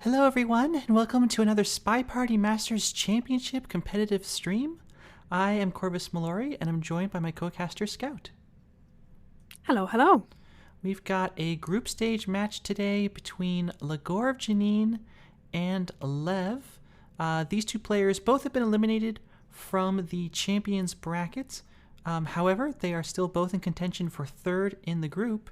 Hello everyone, and welcome to another SpyParty Masters Championship competitive stream. I am Corvus Mallory, and I'm joined by my co-caster Scout. Hello, hello. We've got a group stage match today between Legorve, Genine, and Lev. These two players both have been eliminated from the champions bracket. However, they are still both in contention for third in the group.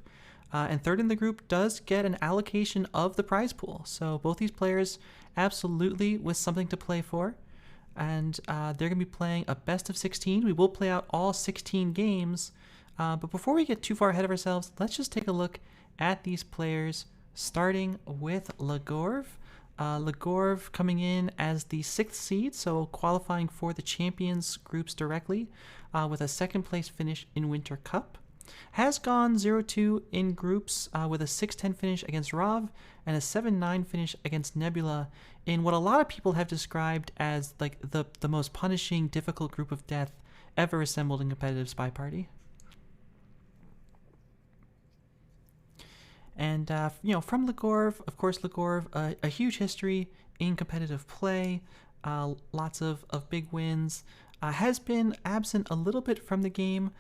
And third in the group does get an allocation of the prize pool. So both these players absolutely with something to play for. And they're going to be playing a best of 16. We will play out all 16 games. But before we get too far ahead of ourselves, let's just take a look at these players, starting with Legorve. Legorve coming in as the 6th seed, so qualifying for the champions groups directly, with a 2nd place finish in Winter Cup. Has gone 0-2 in groups with a 6-10 finish against Rav and a 7-9 finish against Nebula in what a lot of people have described as like the most punishing, difficult group of death ever assembled in competitive SpyParty. And, from Legorve, of course, Legorve, a huge history in competitive play, lots of big wins. Has been absent a little bit from the game.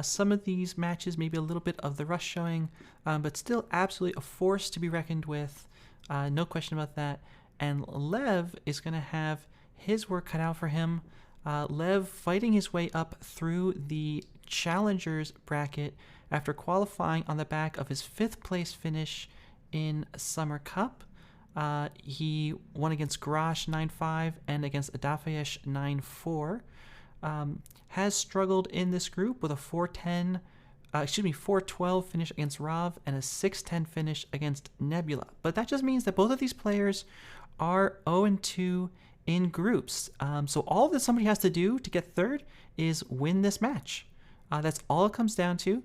Some of these matches, maybe a little bit of the rush showing, but still absolutely a force to be reckoned with. No question about that. And Lev is going to have his work cut out for him. Lev fighting his way up through the challengers bracket after qualifying on the back of his 5th place finish in Summer Cup. He won against Garash 9-5 and against Adafayesh 9-4. Has struggled in this group with a 4-12 finish against Rav and a 6-10 finish against Nebula. But that just means that both of these players are 0-2 in groups. So all that somebody has to do to get third is win this match. That's all it comes down to.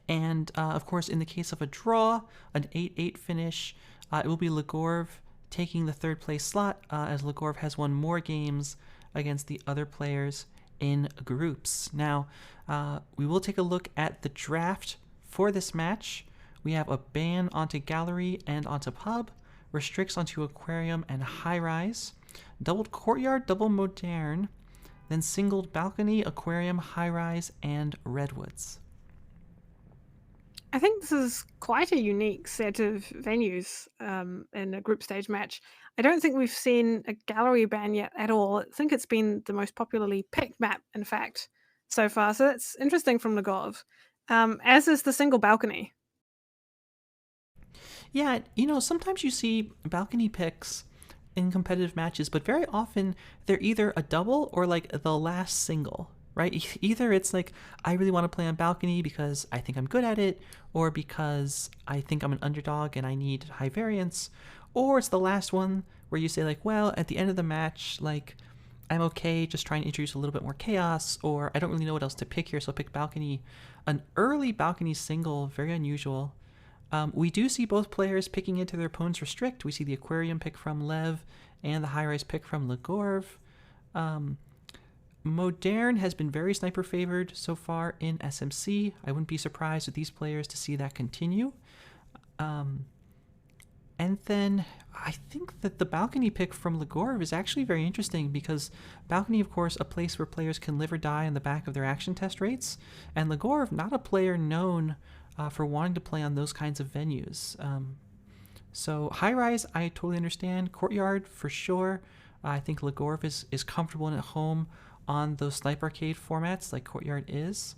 And, of course, in the case of a draw, an 8-8 finish, it will be Legorve taking the 3rd place slot, as Legorve has won more games against the other players in groups. Now, we will take a look at the draft for this match. We have a ban onto Gallery and onto Pub, restricts onto Aquarium and High Rise, doubled Courtyard, double Modern, then singled Balcony, Aquarium, High Rise, and Redwoods. I think this is quite a unique set of venues in a group stage match. I don't think we've seen a gallery ban yet at all. I think it's been the most popularly picked map, in fact, so far. So that's interesting from Legorve, as is the single balcony. Yeah, sometimes you see balcony picks in competitive matches, but very often they're either a double or like the last single, right? Either it's like, I really want to play on balcony because I think I'm good at it, or because I think I'm an underdog and I need high variance, or it's the last one where you say like, well, at the end of the match, like, I'm okay just trying to introduce a little bit more chaos, or I don't really know what else to pick here, so I'll pick balcony. An early balcony single, very unusual. We do see both players picking into their opponent's restrict. We see the Aquarium pick from Lev and the High Rise pick from Legorve. Modern has been very sniper favored so far in SMC. I wouldn't be surprised with these players to see that continue. And then I think that the balcony pick from Legorve is actually very interesting because balcony, of course, a place where players can live or die on the back of their action test rates. And Legorve, not a player known for wanting to play on those kinds of venues. So High Rise, I totally understand. Courtyard, for sure. I think Legorve is comfortable and at home on those Sniper Arcade formats like Courtyard is.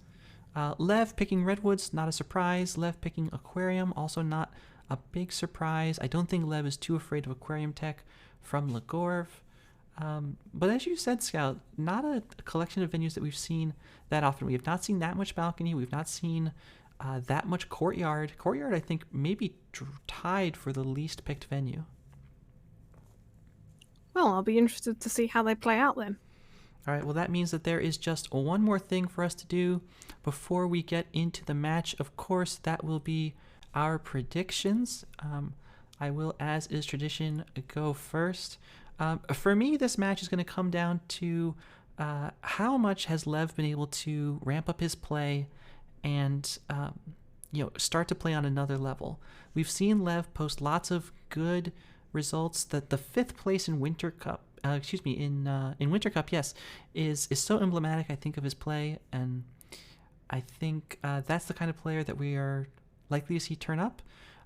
Lev picking Redwoods, not a surprise. Lev picking Aquarium, also not a big surprise. I don't think Lev is too afraid of Aquarium tech from Legorve. But as you said, Scout, not a collection of venues that we've seen that often. We have not seen that much balcony. We've not seen that much Courtyard. Courtyard, I think, maybe tied for the least picked venue. Well, I'll be interested to see how they play out then. All right, well, that means that there is just one more thing for us to do before we get into the match. Of course, that will be our predictions. I will, as is tradition, go first. For me, this match is going to come down to how much has Lev been able to ramp up his play and start to play on another level. We've seen Lev post lots of good results, that the 5th place in Winter Cup, in Winter Cup, yes, is so emblematic, I think, of his play, and I think that's the kind of player that we are likely to see turn up.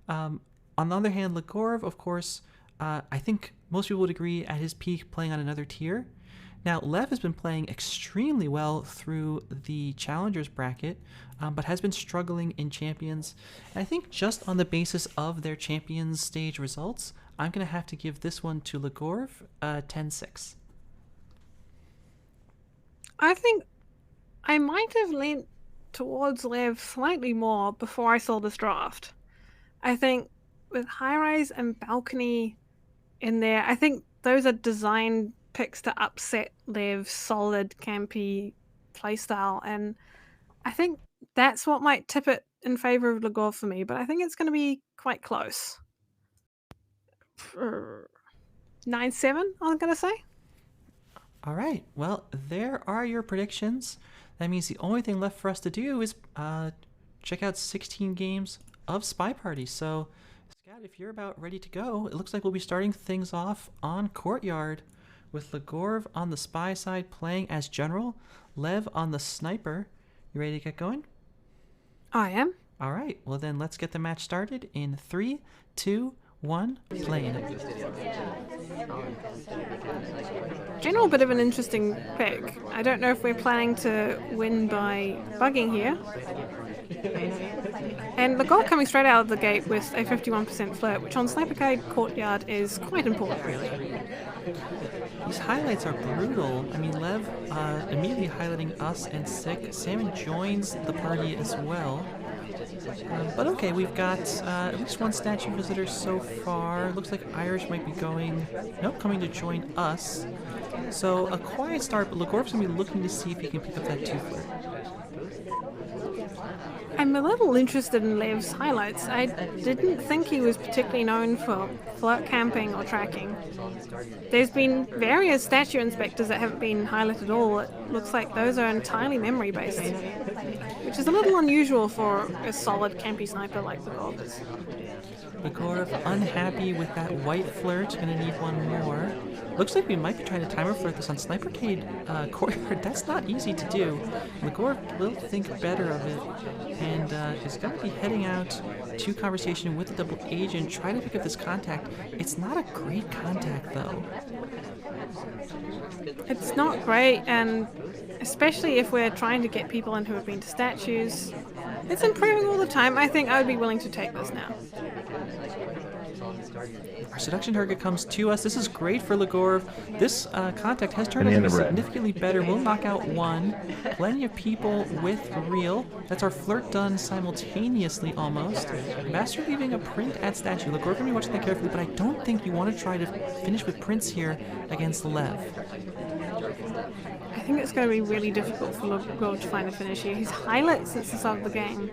On the other hand, Legorve, of course, I think most people would agree at his peak playing on another tier. Now, Lev has been playing extremely well through the Challengers bracket, but has been struggling in Champions. And I think just on the basis of their Champions stage results, I'm going to have to give this one to Legorve 10-6. I think I might have leaned towards Lev slightly more before I saw this draft. I think with High Rise and Balcony in there, I think those are designed picks to upset Lev's solid campy playstyle, and I think that's what might tip it in favor of Legorve for me, but I think it's going to be quite close. 9-7, I'm going to say. All right, well, there are your predictions. That means the only thing left for us to do is check out 16 games of SpyParty. So, Scott, if you're about ready to go, it looks like we'll be starting things off on Courtyard with Legorve on the spy side playing as General, Lev on the sniper. You ready to get going? I am. All right, well then let's get the match started in 3, 2, 1, playing. General, bit of an interesting pick. I don't know if we're planning to win by bugging here. And Legorve coming straight out of the gate with a 51% flirt, which on SniperCade Courtyard is quite important, really. These highlights are brutal. I mean, Lev immediately highlighting us and Sick. Salmon joins the party as well. But okay, we've got at least one statue visitor so far. Looks like Irish might be coming to join us. So a quiet start, but Legorve's going to be looking to see if he can pick up that 2-flirt. I'm a little interested in Lev's highlights. I didn't think he was particularly known for flirt camping or tracking. There's been various statue inspectors that haven't been highlighted at all. It looks like those are entirely memory based, which is a little unusual for a solid campy sniper like Legorve is. Legorve unhappy with that white flirt, gonna need one more. Looks like we might be trying to timer flirt this on SniperCade Courtyard. That's not easy to do. Legorve will think better of it, and is gonna be heading out to conversation with the double agent, trying to pick up this contact. It's not a great contact though. It's not great, and especially if we're trying to get people in who have been to statues. It's improving all the time. I think I would be willing to take this now. Our seduction target comes to us. This is great for Legorve. This contact has turned out to be significantly better. We'll knock out one. Plenty of people with real. That's our flirt done simultaneously almost. Master leaving a print at statue. Legorve going to be watching that carefully, but I don't think you want to try to finish with prints here against Lev. I think it's going to be really difficult for Legorve to find a finish here. His highlights since the start of the game.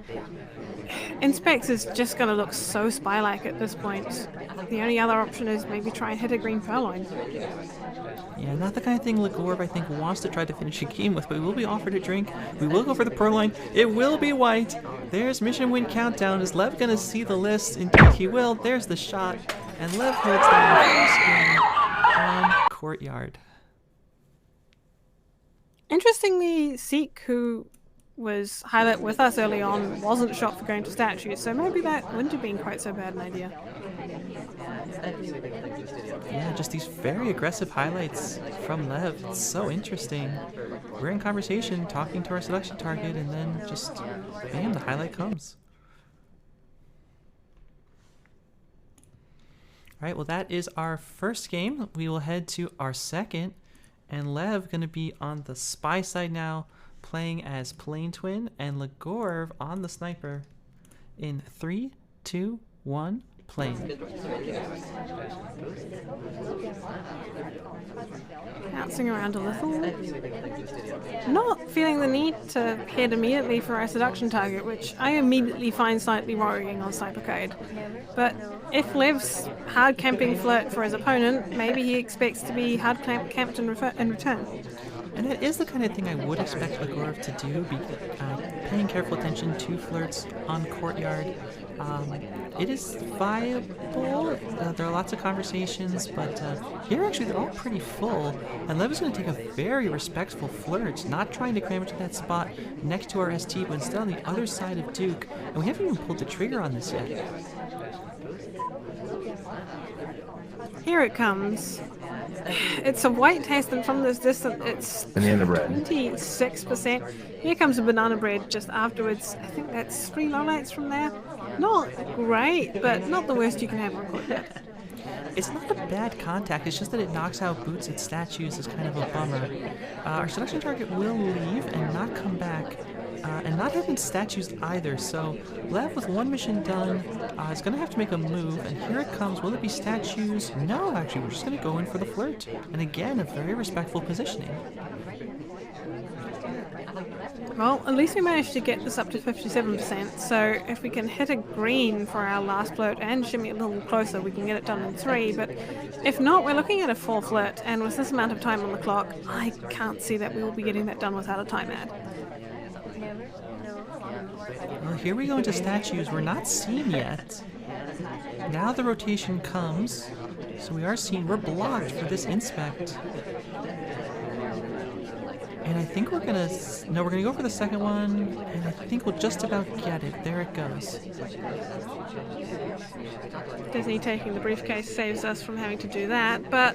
Inspex is just going to look so spy-like at this point. The only other option is maybe try and hit a green purloin. Yeah, not the kind of thing Legorve, I think, wants to try to finish a game with, but we will be offered a drink. We will go for the purloin. It will be white. There's mission win countdown. Is Lev going to see the list? Indeed he will. There's the shot. And Lev holds down the first game on Courtyard. Interestingly, Seek, who was highlight with us early on, wasn't shot for going to statues, so maybe that wouldn't have been quite so bad an idea. Yeah, just these very aggressive highlights from Lev. It's so interesting. We're in conversation, talking to our seduction target, and then just, bam, the highlight comes. Alright, well that is our first game. We will head to our second, and Lev going to be on the spy side now, playing as Plane Twin, and Legorve on the sniper in 3, 2, 1, plane. Bouncing around a little. Not feeling the need to head immediately for our seduction target, which I immediately find slightly worrying on SniperCade. But if Lev's hard camping flirt for his opponent, maybe he expects to be hard camped in return. And that is the kind of thing I would expect Legorve to do, be paying careful attention to flirts on Courtyard. It is viable. There are lots of conversations, but here actually they're all pretty full. And Lev is going to take a very respectful flirt, not trying to cram into that spot next to our ST, but instead on the other side of Duke. And we haven't even pulled the trigger on this yet. Here it comes. It's a white taste, and from this distance, it's Banana bread. 26%. Here comes a banana bread just afterwards. I think that's 3 lowlights from there. Not great, but not the worst you can have on court. It's not a bad contact, it's just that it knocks out boots and statues is kind of a bummer. Our selection target will leave and not come back, and not having statues either, so Lev with one mission done is going to have to make a move, and here it comes. Will it be statues? No, actually, we're just going to go in for the flirt. And again, a very respectful positioning. Well, at least we managed to get this up to 57%, so if we can hit a green for our last flirt and shimmy a little closer, we can get it done in 3, but if not, we're looking at a 4 flirt, and with this amount of time on the clock, I can't see that we will be getting that done without a time ad. Well, here we go into statues. We're not seen yet. Now the rotation comes, so we are seen. We're blocked for this inspect. And I think we're gonna, no, we're gonna go for the second one, and I think we'll just about get it. There it goes. Disney taking the briefcase saves us from having to do that, but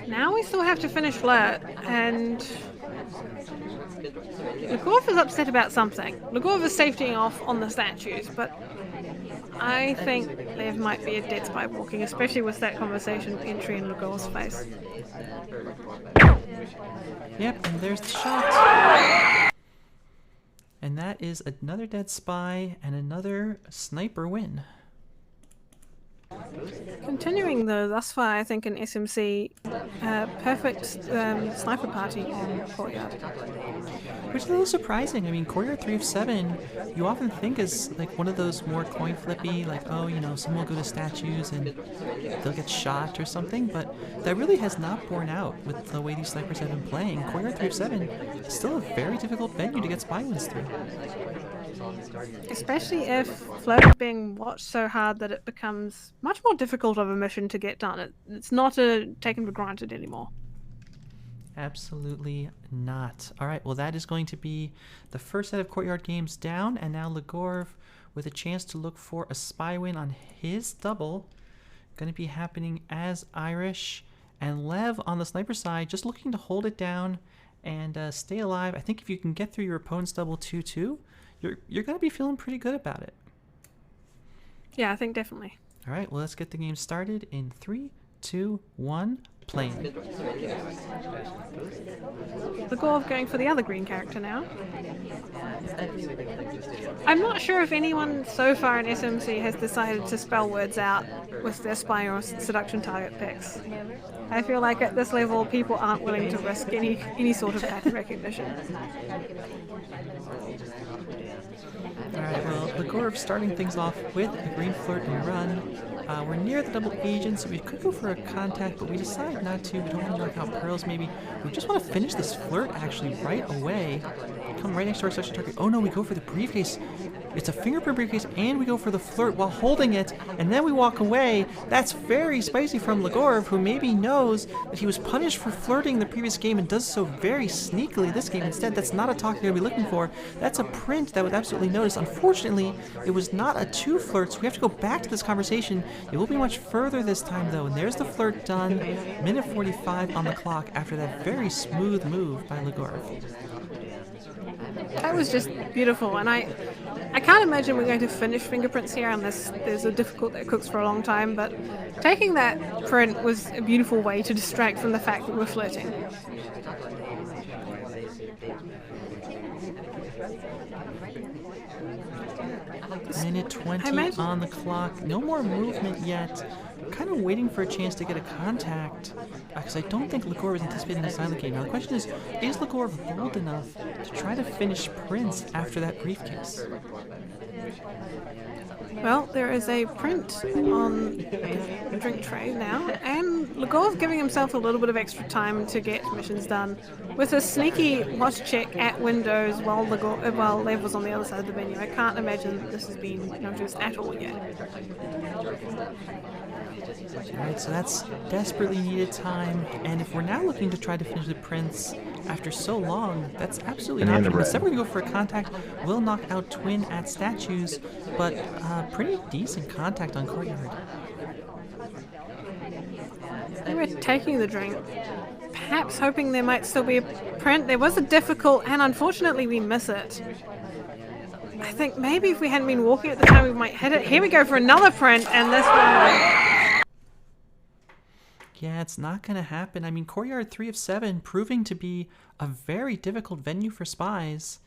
now we still have to finish flirt, and Legorve is upset about something. Legorve is safetying off on the statues, but I think Lev might be a dead spy walking, especially with that conversation entry in Legorve's face. Yep, and there's the shot. And that is another dead spy and another sniper win. Continuing though, thus far I think in SMC, perfect sniper party on Courtyard. Which is a little surprising. I mean, Courtyard 3 of 7, you often think is like one of those more coin flippy, like, oh, you know, someone will go to statues and they'll get shot or something, but that really has not borne out with the way these snipers have been playing. Courtyard 3 of 7 is still a very difficult venue to get spy wins through. Especially if Float is being watched so hard that it becomes much more difficult of a mission to get done. It's not taken for granted anymore. Absolutely not. All right, well, that is going to be the first set of Courtyard games down, and now Legorve with a chance to look for a spy win on his double. Going to be happening as Irish, and Lev on the sniper side just looking to hold it down and stay alive. I think if you can get through your opponent's double 2-2, you're going to be feeling pretty good about it. Yeah, I think definitely. All right, well, let's get the game started in 3, 2, 1, playing. Legorve going for the other green character now. I'm not sure if anyone so far in SMC has decided to spell words out with their spy or seduction target picks. I feel like at this level people aren't willing to risk any sort of pattern recognition. Alright, well, Legorve starting things off with a green flirt and run. We're near the double agent, so we could go for a contact, but we decide not to. We don't want to knock out pearls, maybe. We just want to finish this flirt, actually, right away. Come right next to our section target. Oh no, we go for the briefcase. It's a fingerprint briefcase, and we go for the flirt while holding it, and then we walk away. That's very spicy from Legorve, who maybe knows that he was punished for flirting the previous game and does so very sneakily this game instead. That's not a talk you're going to be looking for. That's a print that was absolutely noticed. Unfortunately, it was not a 2 flirt, so we have to go back to this conversation. It will be much further this time, though, and there's the flirt done. Minute 45 on the clock after that very smooth move by Legorve. That was just beautiful, and I can't imagine we're going to finish fingerprints here unless there's a difficult that cooks for a long time, but taking that print was a beautiful way to distract from the fact that we're flirting. Minute 20 on the clock. No more movement yet kind of waiting for a chance to get a contact, because I don't think Legorve is anticipating the silent game. Now the question is Legorve bold enough to try to finish Prince after that briefcase? Well, there is a print on the drink tray now, and Legorve giving himself a little bit of extra time to get missions done with a sneaky watch check at windows while Lev was on the other side of the menu. I can't imagine that this has been noticed at all yet. Alright, so that's desperately needed time, and if we're now looking to try to finish the Prince after so long, that's absolutely not true. Instead we're going to go for a contact. We'll knock out Twin at statues, but pretty decent contact on Courtyard. They were taking the drink, perhaps hoping there might still be a print. There was a difficult, and unfortunately we miss it. I think maybe if we hadn't been walking at the time, we might hit it. Here we go for another print, and this one. Yeah, it's not going to happen. I mean, Courtyard 3 of 7 proving to be a very difficult venue for spies.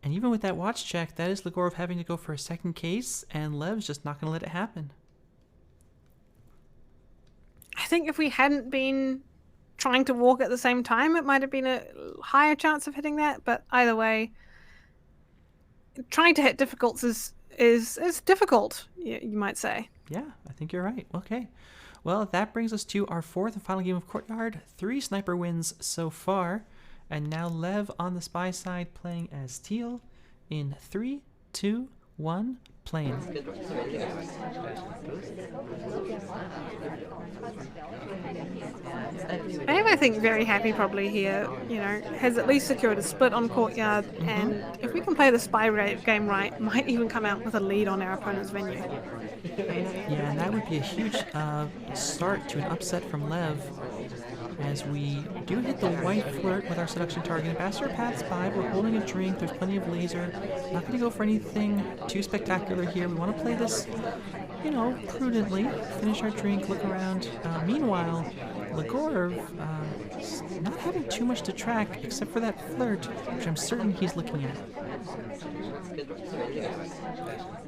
And even with that watch check, that is Legorve having to go for a second case, and Lev's just not going to let it happen. I think if we hadn't been trying to walk at the same time, it might have been a higher chance of hitting that. But either way, trying to hit difficults is difficult, you might say. Yeah, I think you're right. Okay. Well, that brings us to our fourth and final game of Courtyard. 3 sniper wins so far. And now Lev on the spy side playing as Teal in 3, 2, 1, playing. Lev, I think, very happy probably here. You know, has at least secured a split on Courtyard, and if we can play the spy game right, might even come out with a lead on our opponent's venue. Yeah, and that would be a huge start to an upset from Lev, as we do hit the white flirt with our seduction target. Ambassador Path's by, we're holding a drink, there's plenty of laser. Not going to go for anything too spectacular here. We want to play this, you know, prudently. Finish our drink, look around. Meanwhile, Legorve not having too much to track except for that flirt, which I'm certain he's looking at.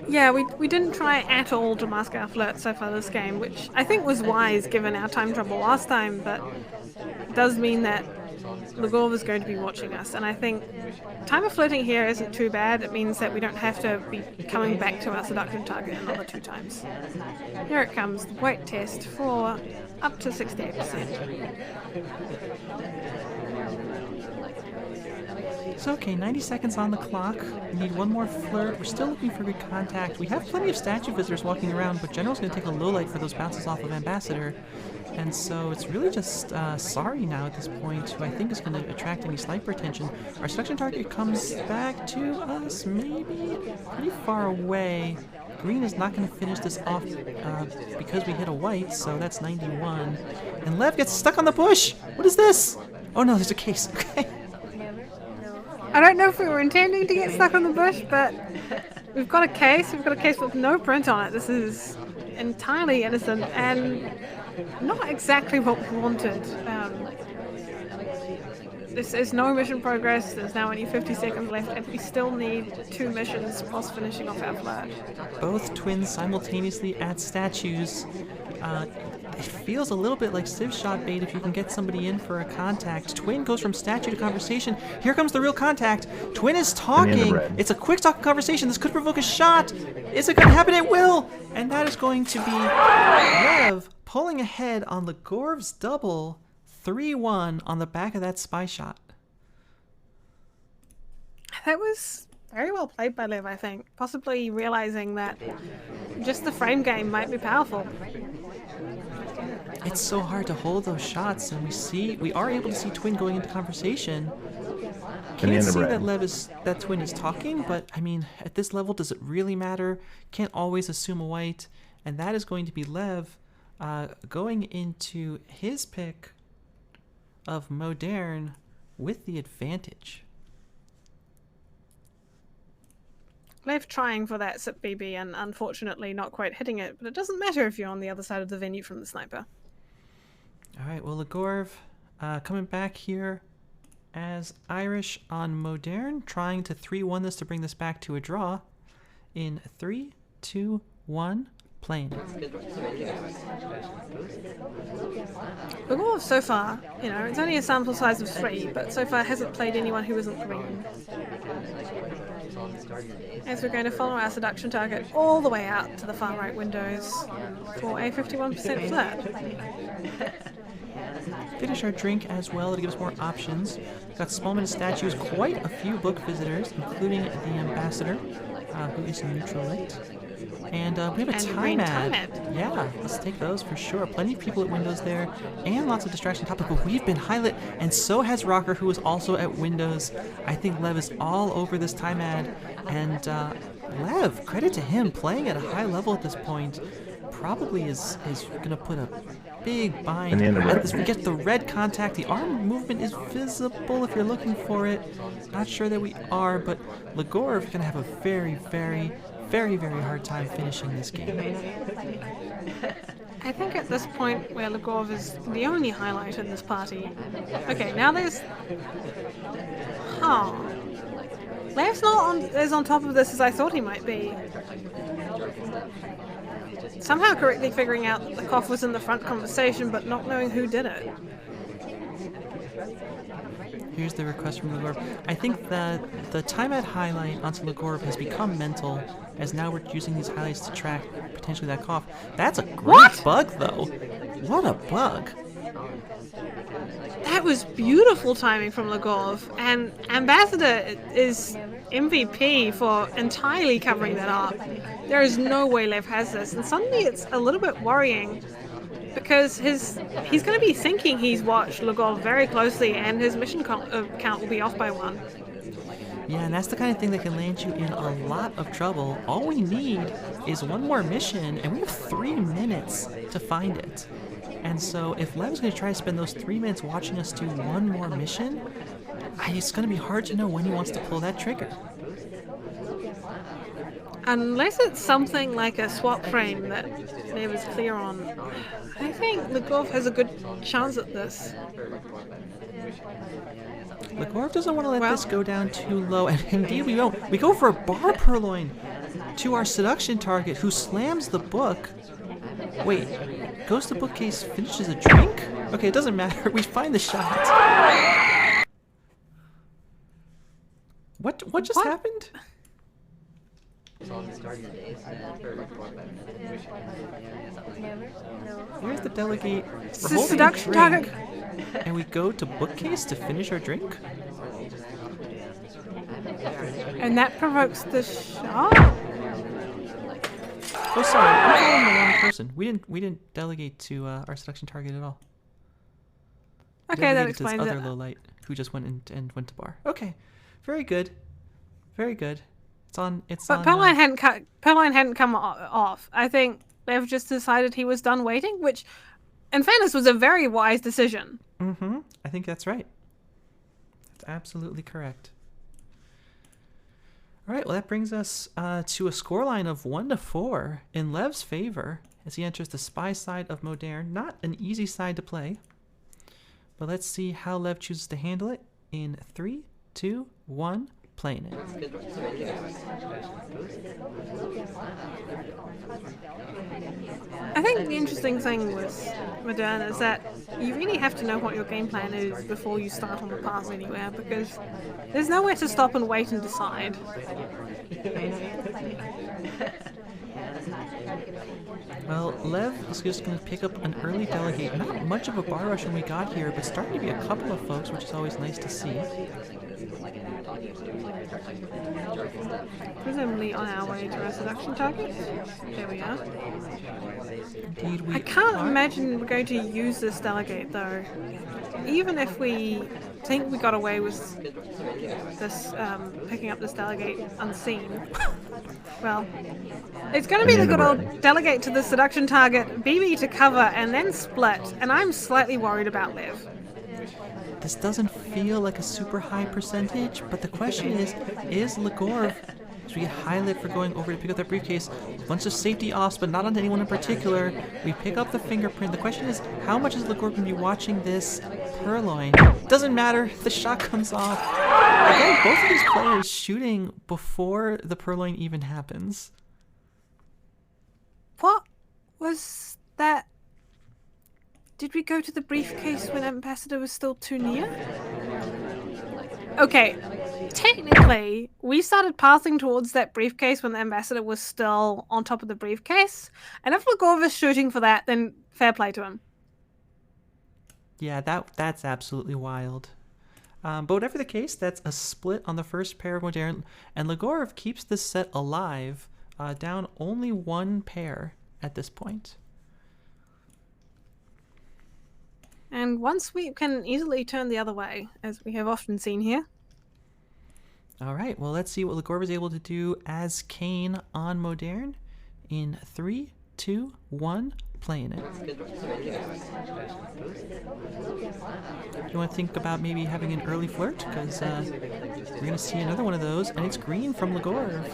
Yeah, we didn't try at all to mask our flirt so far this game, which I think was wise given our time trouble last time, but it does mean that Legorve is going to be watching us, and I think time of flirting here isn't too bad. It means that we don't have to be coming back to our seduction target another 2 times. Here it comes, the weight test for up to 68%. So okay, 90 seconds on the clock. We need one more flirt. We're still looking for good contact. We have plenty of statue visitors walking around, but General's going to take a low light for those bounces off of Ambassador. And so it's really just Sorry now at this point, who I think is going to attract any sniper attention. Our seduction target comes back to us, maybe pretty far away. Green is not going to finish this off because we hit a white, so that's 91. And Lev gets stuck on the bush! What is this? Oh no, there's a case. Okay. I don't know if we were intending to get stuck on the bush, but we've got a case. We've got a case with no print on it. This is entirely innocent and not exactly what we wanted. This is no mission progress. There's now only 50 seconds left, and we still need 2 missions plus finishing off our flirt. Both twins simultaneously at statues. It feels a little bit like Civ shot bait if you can get somebody in for a contact. Twin goes from statue to conversation. Here comes the real contact. Twin is talking. It's a quick talk conversation. This could provoke a shot. Is it going to happen? It will. And that is going to be Lev pulling ahead on Legorve's double 3-1 on the back of that spy shot. That was very well played by Lev, I think. Possibly realizing that just the frame game might be powerful. It's so hard to hold those shots, and we are able to see Twin going into conversation. Can't see that Twin is talking, but I mean, at this level, does it really matter? Can't always assume a white, and that is going to be Lev going into his pick of Moderne with the advantage. Lev trying for that SIP BB and unfortunately not quite hitting it, but it doesn't matter if you're on the other side of the venue from the sniper. All right, well, Legorve coming back here as Irish on Moderne, trying to 3-1 this to bring this back to a draw in 3, 2, 1, playing it. Legorve so far, you know, it's only a sample size of 3, but so far hasn't played anyone who isn't green. As we're going to follow our seduction target all the way out to the far right windows for a 51% flat. Finish our drink as well to give us more options. Got small minute statues, quite a few book visitors, including the ambassador, who is neutral lit. And we have a time ad. Yeah, let's take those for sure. Plenty of people at windows there, and lots of distraction topic. But we've been highlit, and so has Rocker, who is also at windows. I think Lev is all over this time ad, and Lev, credit to him, playing at a high level at this point. Probably is gonna put a big bind at this. We get the red contact. The arm movement is visible if you're looking for it. Not sure that we are, but Legorve gonna have a very, very, very, very hard time finishing this game. I think at this point where Legorve is the only highlight in this party. Okay, now there's... Oh. Lev's not as on top of this as I thought he might be. Somehow correctly figuring out that the cough was in the front conversation, but not knowing who did it. Here's the request from Legorve. I think that the time ad highlight onto Legorve has become mental, as now we're using these highlights to track potentially that cough. That's a great bug, though. What a bug. That was beautiful timing from Legorve, and Ambassador is MVP for entirely covering that up. There is no way Lev has this, and suddenly it's a little bit worrying because he's going to be thinking he's watched Legorve very closely, and his mission count will be off by 1. Yeah, and that's the kind of thing that can land you in a lot of trouble. All we need is one more mission, and we have 3 minutes to find it. And so if Lev's going to try to spend those 3 minutes watching us do one more mission, it's going to be hard to know when he wants to pull that trigger. Unless it's something like a swap frame that Lev is clear on, I think Legorve has a good chance at this. Legorve doesn't want to let this go down too low, and indeed we don't. We go for a bar purloin to our seduction target, who slams the book. Wait, goes to bookcase, finishes a drink? Okay, it doesn't matter. We find the shot. What just happened? Here's the delegate. It's the seduction target. And we go to bookcase to finish our drink. And that provokes the shot. Oh, sorry, I'm calling the wrong person. We didn't delegate to our seduction target at all. Okay, that explains to this other low light who just went and went to bar. Okay, very good, very good. But Pearline hadn't come off. I think Lev just decided he was done waiting, which, in fairness, was a very wise decision. Mm-hmm. I think that's right. That's absolutely correct. All right, well, that brings us to a scoreline of 1-4 in Lev's favor as he enters the spy side of Moderne. Not an easy side to play, but let's see how Lev chooses to handle it in 3, 2, 1, playing it. I think the interesting thing with Moderne is that you really have to know what your game plan is before you start on the path anywhere, because there's nowhere to stop and wait and decide. Well, Lev is just going to pick up an early delegate. Not much of a bar rush when we got here, but starting to be a couple of folks, which is always nice to see. Presumably on our way to our seduction target. There we are. Indeed, we I can't imagine we're going to use this delegate though. Even if we think we got away with this picking up this delegate unseen. Well, it's going to be the good old delegate to the seduction target, BB to cover, and then split. And I'm slightly worried about Lev. This doesn't feel like a super high percentage, but the question is Legorve, as we get highlight for going over to pick up that briefcase, a bunch of safety offs, but not on anyone in particular. We pick up the fingerprint. The question is, how much is Legorve going to be watching this purloin? Doesn't matter. The shot comes off. Again, both of these players shooting before the purloin even happens. What Was that... Did we go to the briefcase when Ambassador was still too near? Okay, technically, we started passing towards that briefcase when the Ambassador was still on top of the briefcase. And if Legorve is shooting for that, then fair play to him. Yeah, that's absolutely wild. But whatever the case, that's a split on the first pair of Modern, and Legorve keeps this set alive, down only one pair at this point. And one sweep can easily turn the other way, as we have often seen here. All right, well, let's see what Legorve is able to do as Kane on Modern in 3, 2, 1, playing it. You want to think about maybe having an early flirt? Because we're going to see another one of those, and it's green from Legorve,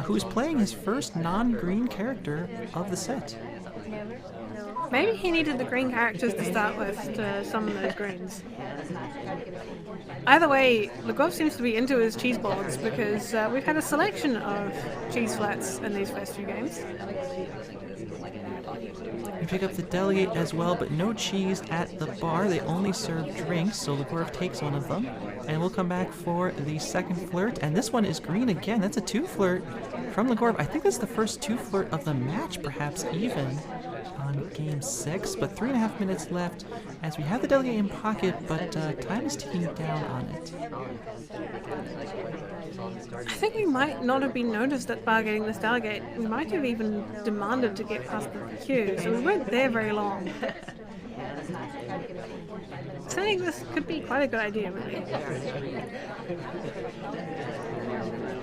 who is playing his first non-green character of the set. Maybe he needed the green characters to start with to summon those greens. Either way, Legorve seems to be into his cheese boards because we've had a selection of cheese flats in these first few games. We pick up the delegate as well, but no cheese at the bar. They only serve drinks, so Legorve takes one of them. And we'll come back for the second flirt, and this one is green again. That's a 2 flirt from Legorve. I think that's the first 2 flirt of the match, perhaps even on game 6, but 3.5 minutes left as we have the delegate in pocket, but time is ticking down on it. I think we might not have been noticed at bar getting this delegate. We might have even demanded to get past the queue, so we weren't there very long. Saying this could be quite a good idea, really.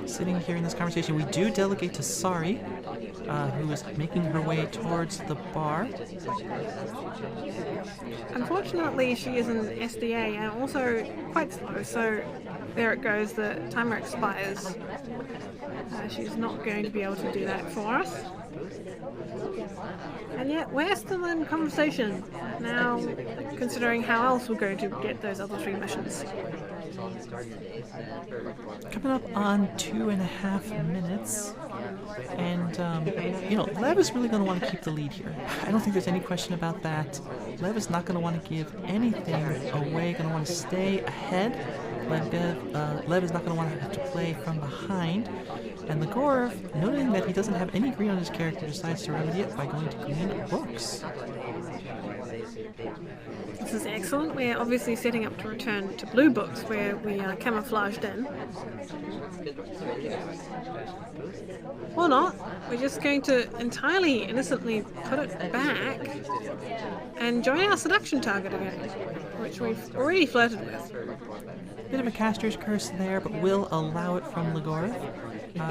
Sitting here in this conversation, we do delegate to Sari, who is making her way towards the bar. Unfortunately, she is an SDA and also quite slow, so there it goes, the timer expires. She's not going to be able to do that for us. And yet, we're still in conversation now, considering how else we're going to get those other 3 missions. Coming up on 2.5 minutes, and Lev is really going to want to keep the lead here. I don't think there's any question about that. Lev is not going to want to give anything away, going to want to stay ahead. Lev is not going to want to have to play from behind. And Legorve, noting that he doesn't have any green on his character, decides to remedy it by going to green books. This is excellent. We're obviously setting up to return to blue books where we are camouflaged in. Or not. We're just going to entirely innocently put it back and join our seduction target again, which we've already flirted with. Bit of a caster's curse there, but will allow it from Legorve,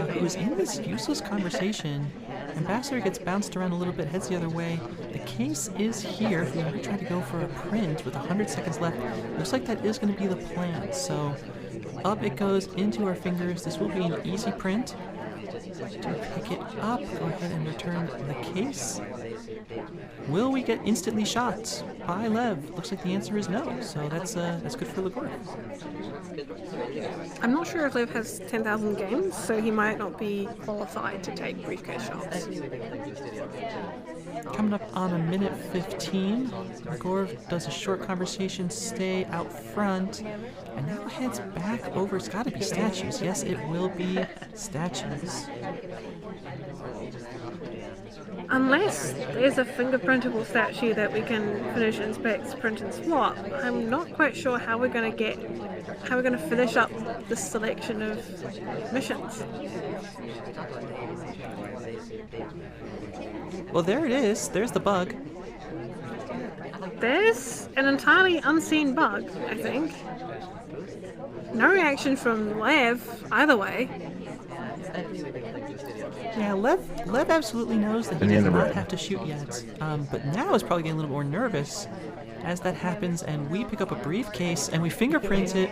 who is in this useless conversation. Ambassador gets bounced around a little bit, heads the other way. The case is here. If we want to try to go for a print with 100 seconds left, looks like that is going to be the plan. So up it goes into our fingers. This will be an easy print. To pick it up, go ahead and return the case. Will we get instantly shot by Lev? Looks like the answer is no, so that's good for Legorve. I'm not sure if Lev has 10,000 games, so he might not be qualified to take briefcase shots. Coming up on a minute 15, Legorve does a short conversation, stay out front, and now heads back over. It's got to be statues. Yes, it will be statues. Unless there's a fingerprintable statue that we can finish, inspect, print, and swap, I'm not quite sure how we're going to finish up this selection of missions. Well, there it is. There's the bug. There's an entirely unseen bug, I think. No reaction from Lev, either way. Yeah, Lev absolutely knows that he does not have to shoot yet, but now is probably getting a little more nervous as that happens, and we pick up a briefcase and we fingerprint it,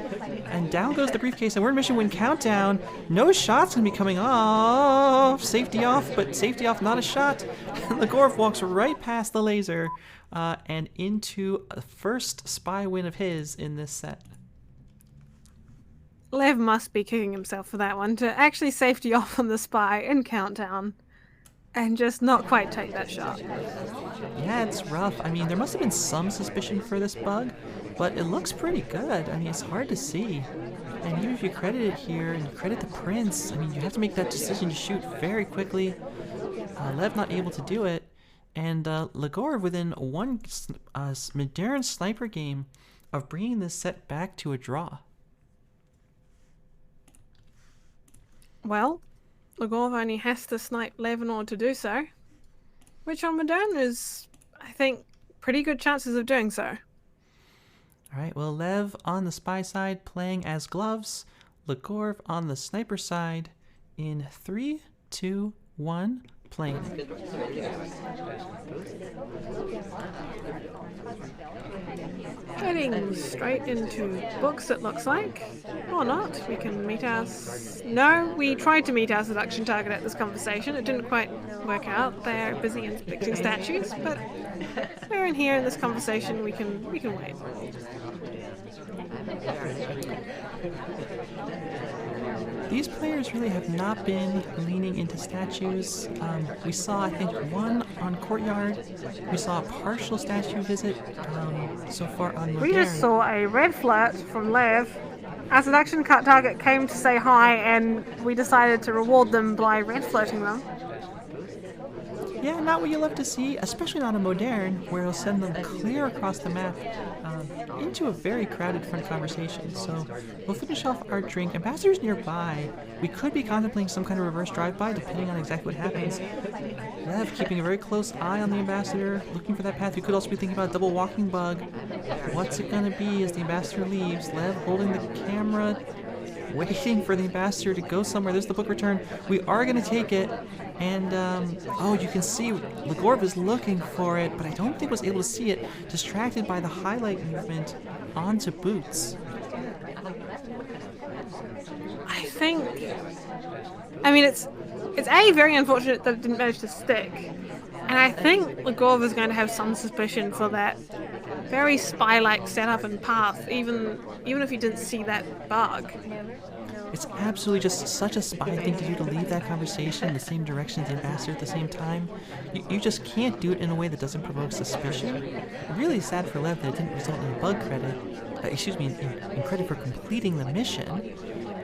and down goes the briefcase, and we're in mission win countdown. No shot's gonna be coming off. Safety off, but safety off, not a shot. Legorve walks right past the laser and into the first spy win of his in this set. Lev must be kicking himself for that one, to actually safety off on the spy in countdown. and just not quite take that shot. Yeah, it's rough. I mean, there must have been some suspicion for this bug, but it looks pretty good. I mean, it's hard to see. And even if you credit it here and you credit the prince, I mean, you have to make that decision to shoot very quickly. Lev not able to do it. And Legorve within one modern sniper game of bringing this set back to a draw. Well, Legorve only has to snipe Lev in order to do so, which on Modern is, I think, pretty good chances of doing so. Alright, well, Lev on the spy side playing as gloves, Legorve on the sniper side in 3, 2, 1, playing. Heading straight into books, it looks like. Or not. We can meet our... No, we tried to meet our seduction target at this conversation. It didn't quite work out. They're busy inspecting statues, but we're in here in this conversation. We can wait. These players really have not been leaning into statues. We saw, I think, one on Courtyard. We saw a partial statue visit so far on Modern. We just saw a red flirt from Lev. Our seduction target came to say hi, and we decided to reward them by red flirting them. Yeah, not what you love to see, especially not a Modern, where it'll send them clear across the map into a very crowded front conversation. So we'll finish off our drink. Ambassador's nearby. We could be contemplating some kind of reverse drive-by, depending on exactly what happens. Lev keeping a very close eye on the Ambassador, looking for that path. We could also be thinking about a double walking bug. What's it gonna be as the Ambassador leaves? Lev holding the camera, waiting for the Ambassador to go somewhere. There's the book return. We are going to take it. And, oh, you can see Legorve is looking for it, but I don't think was able to see it. Distracted by the highlight movement onto Boots. I mean, it's A, very unfortunate that it didn't manage to stick. And I think Legorve is going to have some suspicion for that very spy-like setup and path, even if he didn't see that bug. It's absolutely just such a spy thing to do, to leave that conversation in the same direction as the Ambassador at the same time. You just can't do it in a way that doesn't provoke suspicion. Really sad for Lev that it didn't result in bug credit, in credit for completing the mission.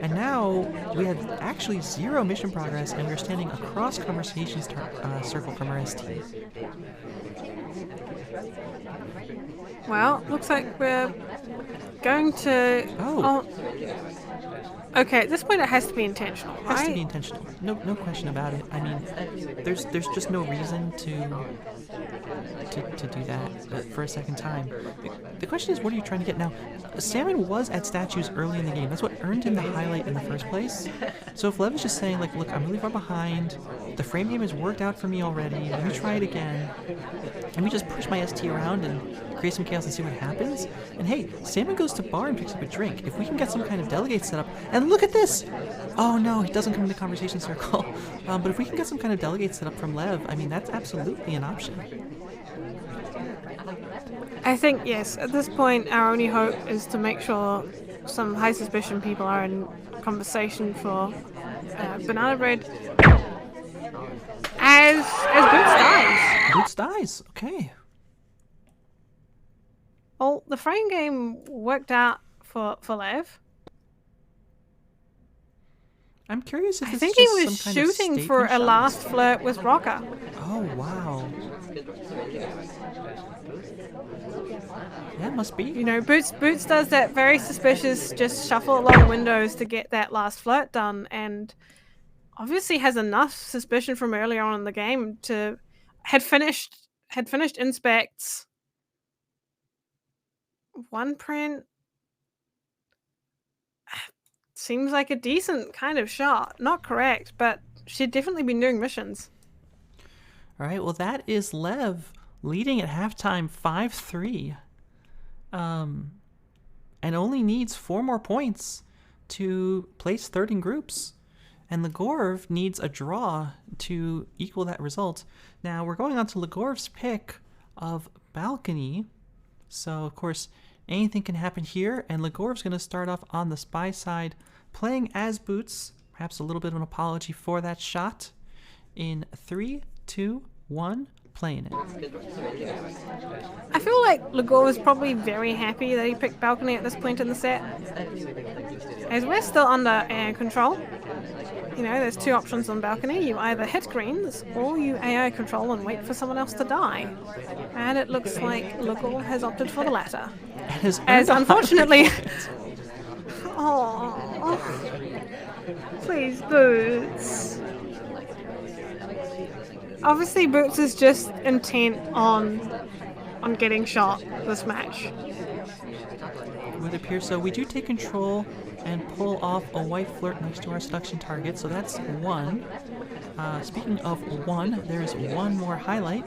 And now we have actually 0 mission progress, and we're standing across conversations circle from our ST. Well, looks like we're going to... Oh. Okay, at this point it has to be intentional, right? It has to be intentional. No question about it. I mean, there's just no reason to do that for a second time. The question is, what are you trying to get now? Salmon was at statues early in the game. That's what earned him the highlight in the first place. So if Lev is just saying, like, look, I'm really far behind. The frame game has worked out for me already. Let me try it again. Let me just push my ST around and create some chaos and see what happens. And hey, Salmon goes to bar and picks up a drink. If we can get some kind of delegate set up, and look at this! Oh no, he doesn't come in the conversation circle. But if we can get some kind of delegate set up from Lev, I mean, that's absolutely an option. I think, yes, at this point our only hope is to make sure some high suspicion people are in conversation for banana bread as Boots dies. Boots dies, okay. Well, the frame game worked out for Lev. I'm curious if I this think is he just was some kind of shooting for statement a shot. last flirt with Rocker. Oh, wow. Yeah, must be. You know, Boots does that very suspicious just shuffle along windows to get that last flirt done, and obviously has enough suspicion from earlier on in the game to had finished inspects. One print seems like a decent kind of shot. Not correct, but she'd definitely been doing missions. All right, well, that is Lev leading at halftime 5-3. And only needs 4 more points to place third in groups. And Legorve needs a draw to equal that result. Now, we're going on to Legorve's pick of Balcony. So, of course, anything can happen here. And Legorve's going to start off on the spy side, playing as Boots. Perhaps a little bit of an apology for that shot. In 3, 2, 1, playing it. I feel like Legorve is probably very happy that he picked balcony at this point in the set, as we're still under AI control. You know, there's 2 options on balcony. You either hit greens or you AI control and wait for someone else to die. And it looks like Legorve has opted for the latter. As unfortunately... Oh, please, Boots. Obviously, Boots is just intent on getting shot this match. It would appear so. We do take control and pull off a white flirt next to our seduction target, so that's 1. Speaking of 1, there's 1 more highlight.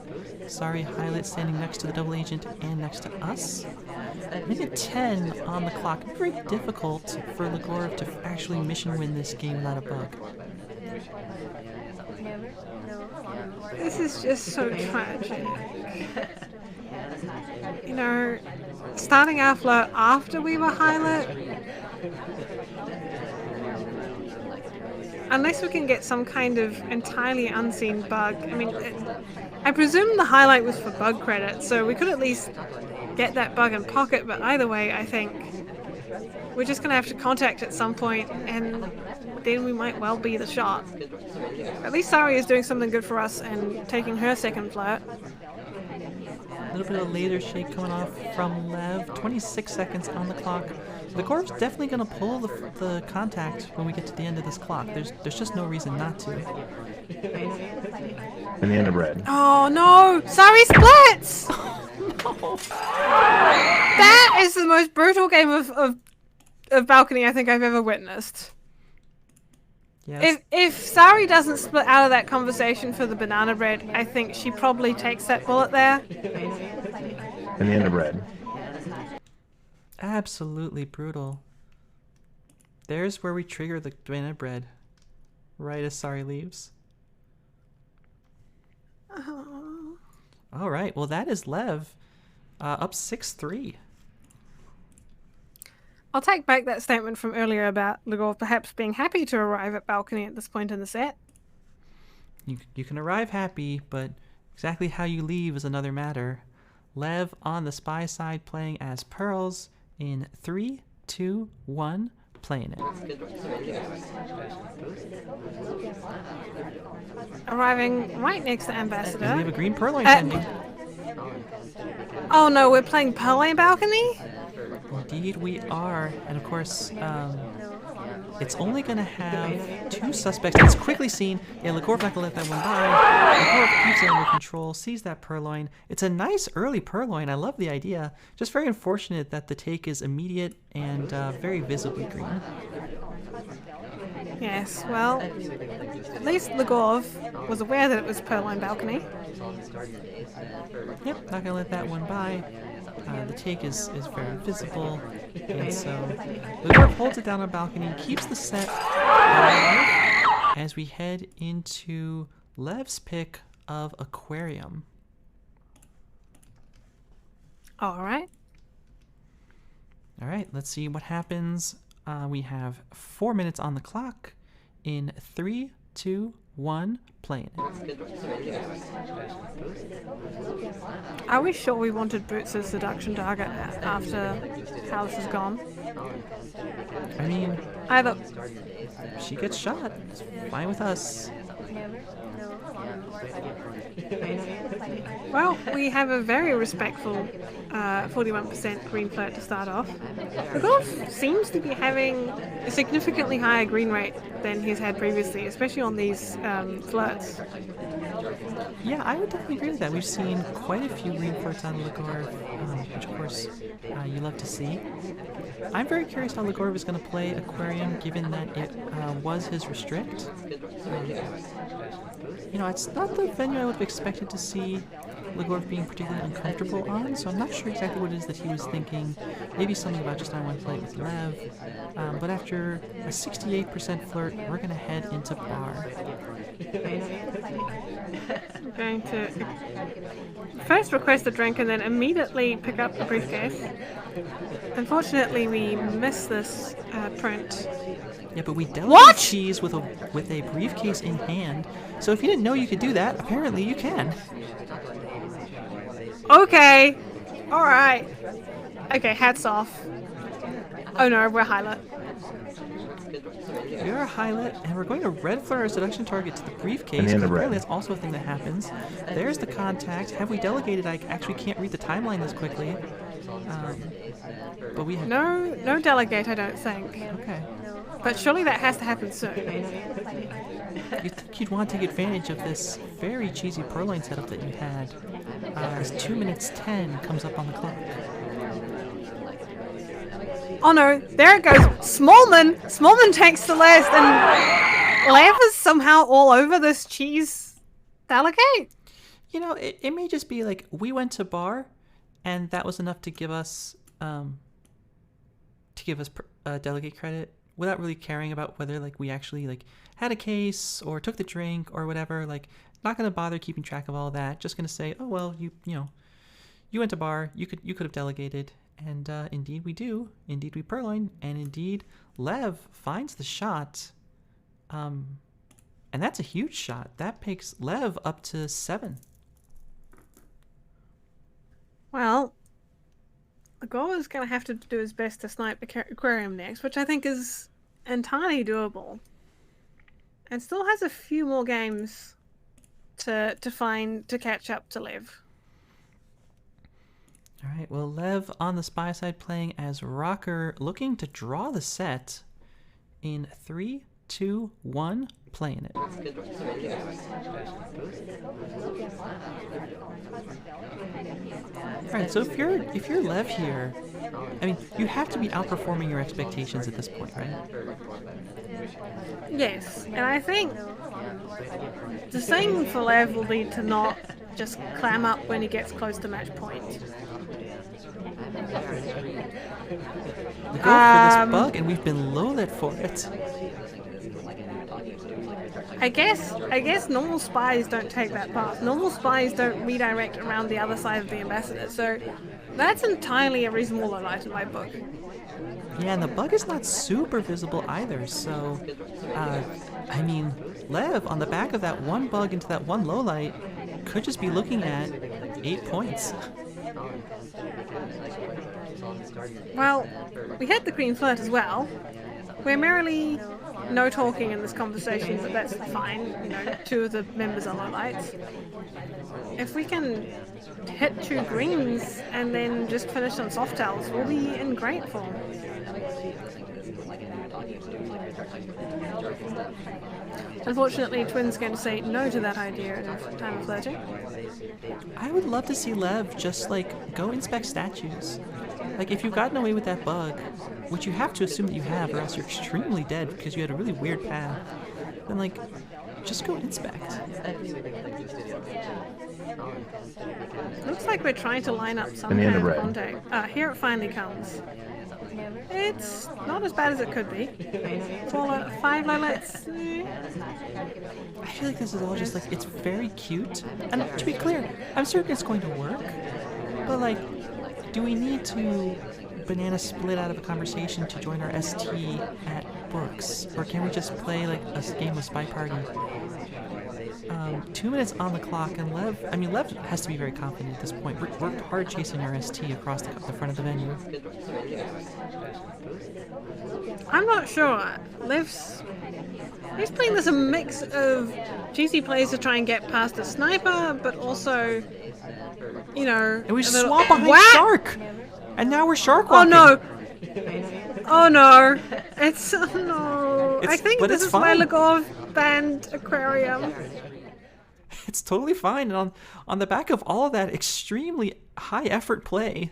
Sorry, highlight standing next to the double agent and next to us. Minute 10 on the clock. Very difficult for Legorve to actually mission win this game without a bug. This is just so tragic. You know, starting our flirt after we were highlight. Unless we can get some kind of entirely unseen bug. I mean, I presume the highlight was for bug credit, so we could at least get that bug in pocket, but either way, I think we're just going to have to contact at some point, and then we might well be the shot. At least Sari is doing something good for us and taking her second flirt. A little bit of laser shake coming off from Lev. 26 seconds on the clock. Legorve's definitely going to pull the contact when we get to the end of this clock. There's just no reason not to. In the end of red. Oh no! Sari splits! No. That is the most brutal game of balcony I think I've ever witnessed. Yes. If Sari doesn't split out of that conversation for the banana bread, I think she probably takes that bullet there. In the end of red. Absolutely brutal. There's where we trigger the banana bread. Right as Sari leaves. Oh. All right. Well, that is Lev. Up 6-3. I'll take back that statement from earlier about Legorve perhaps being happy to arrive at balcony at this point in the set. You can arrive happy, but exactly how you leave is another matter. Lev on the spy side playing as Pearls in 3, 2, 1, playing it. Arriving right next to And we Ambassador. have a green Purloin pending. Oh no, we're playing Purloin balcony? Indeed we are. And of course, it's only going to have 2 suspects. It's quickly seen. Yeah, Legorve not going to let that one by. Legorve keeps it under control, sees that Purloin. It's a nice early Purloin. I love the idea. Just very unfortunate that the take is immediate and very visibly green. Yes, well, at least Legorve was aware that it was Purloin balcony. Yep, not going to let that one by. The take is very visible, and so Legorve holds it down on balcony, keeps the set alive as we head into Lev's pick of Aquarium. All right. All right, let's see what happens. We have 4 minutes on the clock. In 3, 2, 1, playing it. Are we sure we wanted Boots' seduction target after how this has gone? I mean, Either. she gets shot. It's fine with us. Well, we have a very respectful 41% green flirt to start off. Legorve seems to be having a significantly higher green rate than he's had previously, especially on these flirts. Yeah, I would definitely agree with that. We've seen quite a few green flirts out of Legorve, which of course you love to see. I'm very curious how Legorve is going to play Aquarium, given that it was his restrict. You know, it's not the venue I would have expected to see Legorve being particularly uncomfortable on, so I'm not sure sure exactly what it is that he was thinking. Maybe something about just I want to play with Lev. But after a 68% flirt, we're going to head into bar. I'm going to first request a drink and then immediately pick up the briefcase. Unfortunately, we missed this print. Yeah, but we delegate cheese with a briefcase in hand. So if you didn't know you could do that, apparently you can. Okay. Alright. Okay, hats off. Oh no, we're Hyla. We are Hyla, and we're going to red flare our seduction target to the briefcase. And the end of apparently red. that's also a thing that happens. There's the contact. Have we delegated? I actually can't read the timeline this quickly. But we have... No delegate, I don't think. Okay. But surely that has to happen soon. You'd think you'd want to take advantage of this very cheesy Purloin setup that you had. As 2 minutes 10 comes up on the clock. Oh no, there it goes. Smallman takes the list, and Lev is somehow all over this cheese delegate. You know, it may just be like we went to bar, and that was enough to give us delegate credit without really caring about whether like we actually like had a case or took the drink or whatever. Like, not gonna bother keeping track of all that. Just gonna say, oh well, you went to bar. You could have delegated. And indeed we do. Indeed we purloin. And indeed Lev finds the shot. And that's a huge shot. That picks Lev up to 7. Well, Legorve is going to have to do his best to snipe the aquarium next, which I think is entirely doable. And still has a few more games to catch up to Lev. All right, well, Lev on the spy side playing as Rocker, looking to draw the set in 3, 2, 1, playing it. All right, so if you're Lev here, I mean, you have to be outperforming your expectations at this point, right? Yes, and I think the thing for Lev will be to not just clam up when he gets close to match point. We go for this bug, and we've been low lit for it. I guess normal spies don't take that path. Normal spies don't redirect around the other side of the ambassador, so that's entirely a reasonable light in my book. Yeah, and the bug is not super visible either, so, I mean, Lev, on the back of that one bug into that one low light, could just be looking at 8 points. Well, we had the Green Flirt as well. We're merely no talking in this conversation, but that's fine. You know, 2 of the members are low lights. If we can hit 2 greens and then just finish on soft tails, we'll be in great form. Unfortunately, Twin's going to say no to that idea in time of flirting. I would love to see Lev just, like, go inspect statues. Like, if you've gotten away with that bug, which you have to assume that you have, or else you're extremely dead because you had a really weird path, then, like, just go inspect. Looks like we're trying to line up some kind of contact. Here it finally comes. It's not as bad as it could be. 5 lilacs. I feel like this is all just, like, it's very cute. And to be clear, I'm certain it's going to work. But, like, do we need to banana split out of a conversation to join our ST at books? Or can we just play, like, a game of SpyParty? 2 minutes on the clock, and Lev has to be very confident at this point. We're hard chasing our ST across the front of the venue. I'm not sure. He's playing this a mix of cheesy plays to try and get past a sniper, but also, you know... And we swap behind Shark! And now we're Shark walking! Oh no! Oh no! It's... Oh no! I think this is my Legorve banned aquarium. It's totally fine. And on the back of all of that extremely high effort play,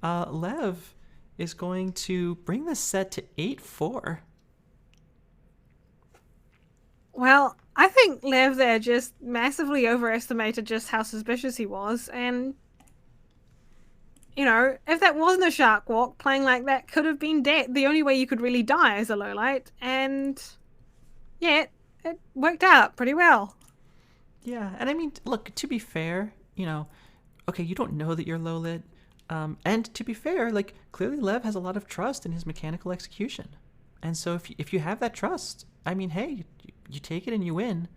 Lev is going to bring the set to 8-4. Well, I think Lev there just massively overestimated just how suspicious he was, and you know, if that wasn't a shark walk, playing like that could have been the only way you could really die as a low light, and yeah, it worked out pretty well. Yeah, and I mean, look, to be fair, okay, you don't know that you're low lit, and to be fair, like, clearly Lev has a lot of trust in his mechanical execution, and so if you have that trust, I mean, hey, you take it and you win.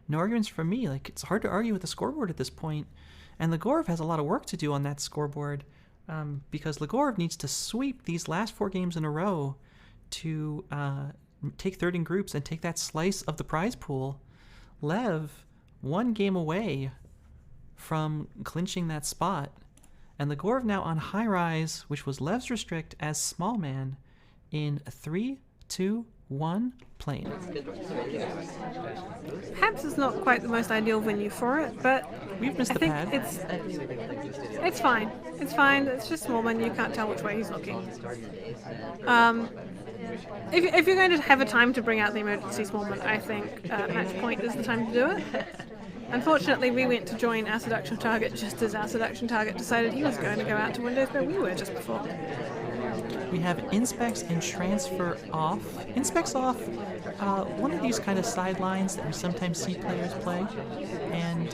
No arguments from me. Like, it's hard to argue with the scoreboard at this point, and Legorve has a lot of work to do on that scoreboard, because Legorve needs to sweep these last 4 games in a row to take third in groups and take that slice of the prize pool. Lev, 1 game away from clinching that spot, and Legorve now on high rise, which was Lev's restrict as small man, in 3, 2, 1, plane. Perhaps it's not quite the most ideal venue for it, but We've missed I the think pad. it's fine. It's fine. It's just Smallman. You can't tell which way he's looking. If you're going to have a time to bring out the emergency Smallman, I think match point is the time to do it. Unfortunately, we went to join our seduction target just as our seduction target decided he was going to go out to windows where we were just before. We have Inspects and Transfer off. Inspects off, one of these kind of sidelines that we sometimes see players play. And,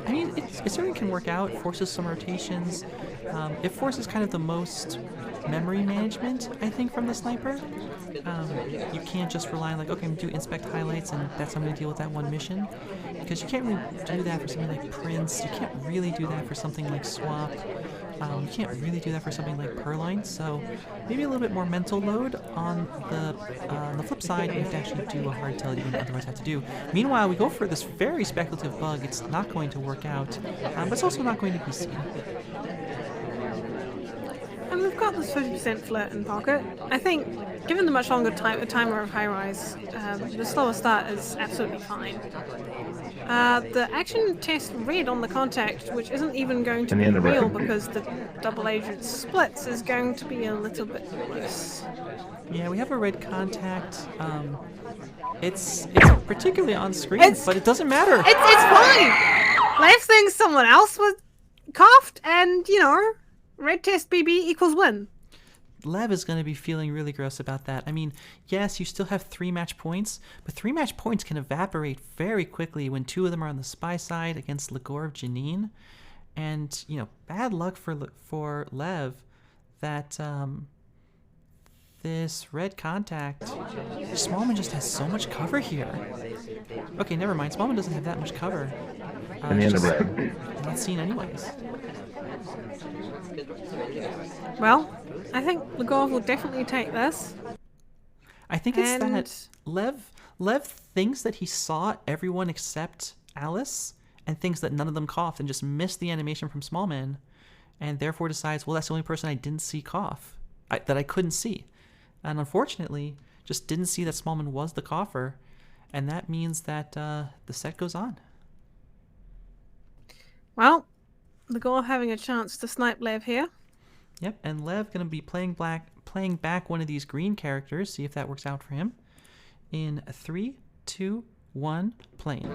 I mean, it certainly can work out. It forces some rotations. It forces kind of the most memory management, I think, from the sniper. You can't just rely on, like, okay, I'm going to do Inspect highlights and that's how I'm going to deal with that one mission. Because you can't really do that for something like Prince. You can't really do that for something like Swap. You can't really do that for something like Purloin, so maybe a little bit more mental load. On the flip side, you have to actually do a hard tell you would otherwise have to do. Meanwhile, we go for this very speculative bug. It's not going to work out, but it's also not going to be seen. And we've got this 50% flirt in pocket. I think, given the much longer timer of high rise, the slower start is absolutely fine. The action test red on the contact, which isn't even going to be real because the double agent splits, is going to be a little bit loose. Yeah, we have a red contact. It's particularly on screen, but it doesn't matter. It's fine! Last thing, someone else was coughed, and, red test BB equals win. Lev is going to be feeling really gross about that. I mean, yes, you still have 3 match points, but 3 match points can evaporate very quickly when 2 of them are on the spy side against Legorve Genine. And, bad luck for Lev that this red contact, Smallman just has so much cover here. Okay, never mind. Smallman doesn't have that much cover. And the end of red. Not seen anyways. Well, I think Legorve will definitely take this. I think it's that Lev thinks that he saw everyone except Alice and thinks that none of them coughed and just missed the animation from Smallman, and therefore decides, well, that's the only person I didn't see cough, that I couldn't see. And unfortunately, just didn't see that Smallman was the cougher, and that means that the set goes on. Well, Legorve having a chance to snipe Lev here. Yep, and Lev going to be playing back one of these green characters, see if that works out for him. In 3, 2, 1, plane.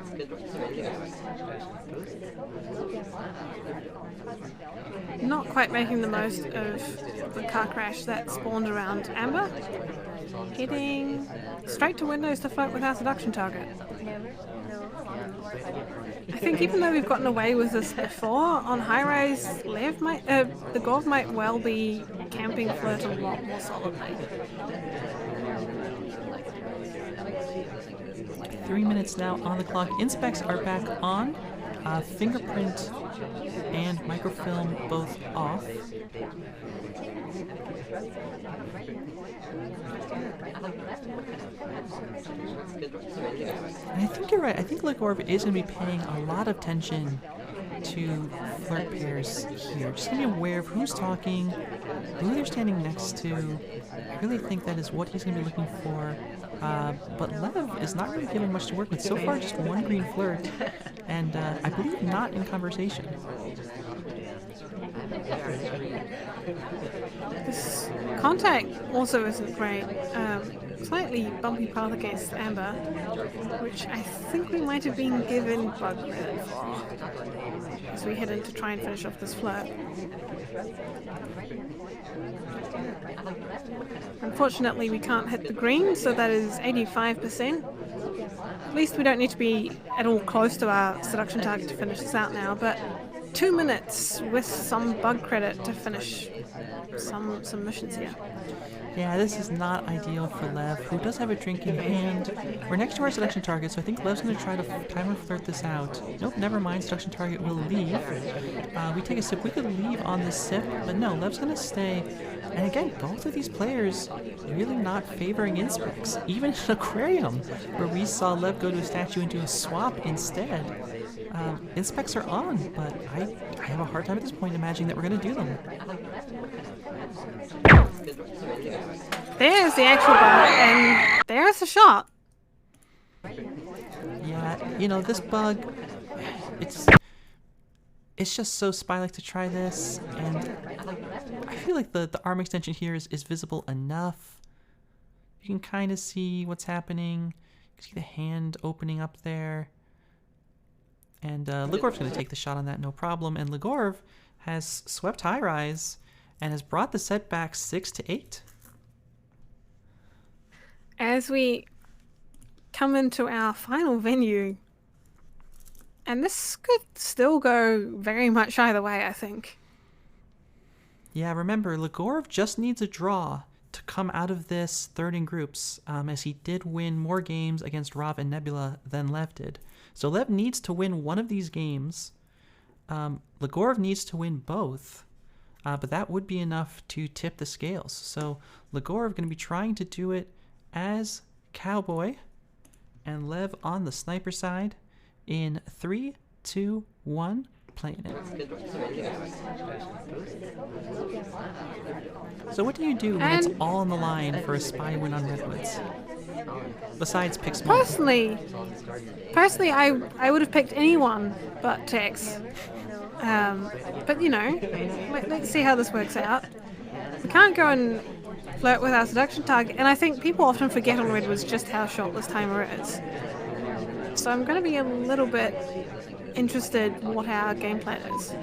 Not quite making the most of the car crash that spawned around Amber. Heading straight to windows to flirt with our seduction target. I think even though we've gotten away with this before, on high rise, Legorve might well be camping flirt a lot more solidly. 3 minutes now on the clock. Inspects are back on. Fingerprint and microfilm both off. And I think you're right. I think Legorve is going to be paying a lot of attention to flirt pairs here. Just going to be aware of who's talking, who they're standing next to. I really think that is what he's going to be looking for. But Lev is not really given much to work with. So far, just 1 green flirt, and I believe not in conversation. This contact also isn't great. slightly bumpy path against Amber, which I think we might have been given bug credit for as we head in to try and finish off this flirt. Unfortunately, we can't hit the green, so that is 85%. At least we don't need to be at all close to our seduction target to finish this out now, but 2 minutes with some bug credit to finish some missions here. Yeah, this is not ideal for Lev, who does have a drink in hand. We're next to our seduction target, so I think Lev's going to try to timer flirt this out. Nope, never mind, seduction target will leave. We take a sip. We could leave on this sip, but no, Lev's going to stay. And again, both of these players really not favoring inspects. Even in Aquarium, where we saw Lev go to a statue and do a swap instead. Inspects are on, but I have a hard time at this point imagining that we're going to do them. There's the actual bug, and there's the shot. Yeah, you know, this bug, it's just so spy-like to try this, and I feel like the arm extension here is visible enough. You can kind of see what's happening. You can see the hand opening up there. And Legorve's going to take the shot on that, no problem. And Legorve has swept high rise and has brought the set back 6-8. As we come into our final venue, and this could still go very much either way, I think. Yeah, remember, Legorve just needs a draw to come out of this third in groups, as he did win more games against Rav and Nebula than Lev did. So Lev needs to win one of these games. Legorve needs to win both, but that would be enough to tip the scales. So Legorve going to be trying to do it as Cowboy, and Lev on the sniper side in 3, 2, 1, playing it. So what do you do when it's all on the line for a spy win on Redwoods? Besides pick small. Personally, I would have picked anyone but Tex. But you know, let's see how this works out. We can't go and flirt with our seduction target, and I think people often forget on Redwoods just how short this timer is. So I'm going to be a little bit interested in what our game plan is.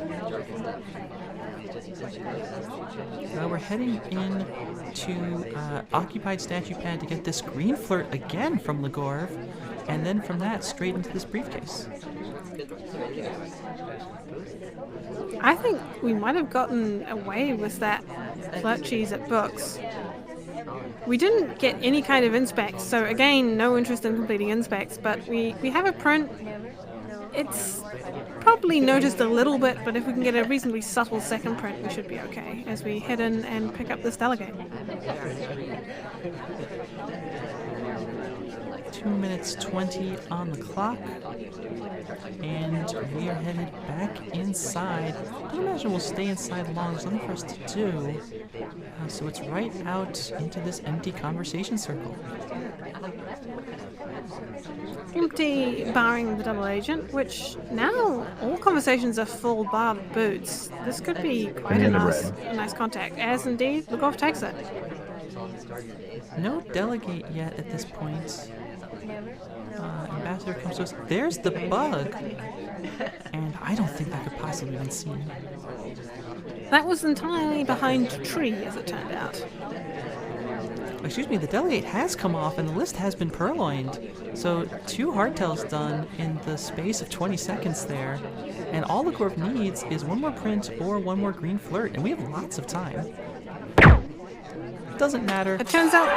We're heading in to occupied statue pad to get this green flirt again from Legorve, and then from that straight into this briefcase. I think we might have gotten away with that flirt cheese at books. We didn't get any kind of inspects, so again, no interest in completing inspects, but we have a print. It's probably noticed a little bit, but if we can get a reasonably subtle second print, we should be okay as we head in and pick up this delegate. 2 minutes 20 on the clock, and we are headed back inside. I don't imagine we'll stay inside long. There's nothing for us to do. So it's right out into this empty conversation circle. Empty, barring the double agent, which now all conversations are full bar the boots. This could be quite a nice contact, as indeed Legorve takes it. No delegate yet at this point. Ambassador comes to us. There's the bug! And I don't think that could possibly have been seen. That was entirely behind a tree, as it turned out. Excuse me, the delegate has come off and the list has been purloined. So 2 hardtails done in the space of 20 seconds there. And all Legorve needs is 1 more print or 1 more green flirt, and we have lots of time. Doesn't matter. It turns out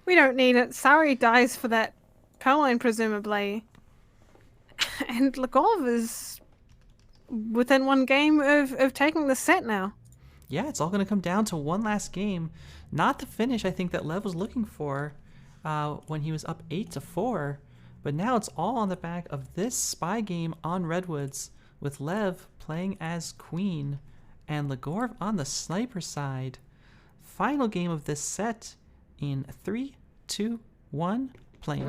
we don't need it. Sari dies for that purloin, presumably. And Legorve is within 1 game of taking the set now. Yeah, it's all going to come down to 1 last game. Not the finish I think that Lev was looking for when he was up 8-4. But now it's all on the back of this spy game on Redwoods with Lev playing as Queen and Legorve on the sniper side. Final game of this set in 3, 2, 1, playing.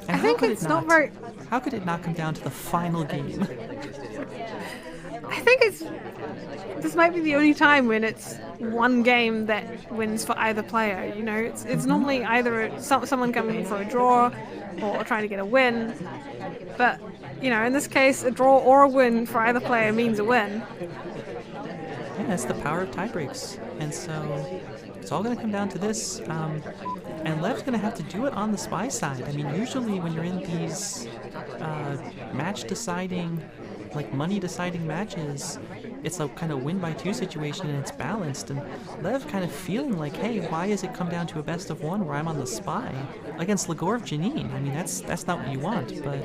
And I think it's not very... How could it not come down to the final game? I think this might be the only time when it's one game that wins for either player. You know, it's normally either someone coming for a draw or trying to get a win. But you know, in this case, a draw or a win for either player means a win. Yeah, it's the power of tiebreaks, and so it's all going to come down to this. And Lev's going to have to do it on the spy side. I mean, usually when you're in these match-deciding, like money-deciding matches, it's a kind of win-by-2 situation and it's balanced. And Lev kind of feeling like, hey, why does it come down to a best-of-1 where I'm on the spy against Legorve Genine? I mean, that's not what you want, but...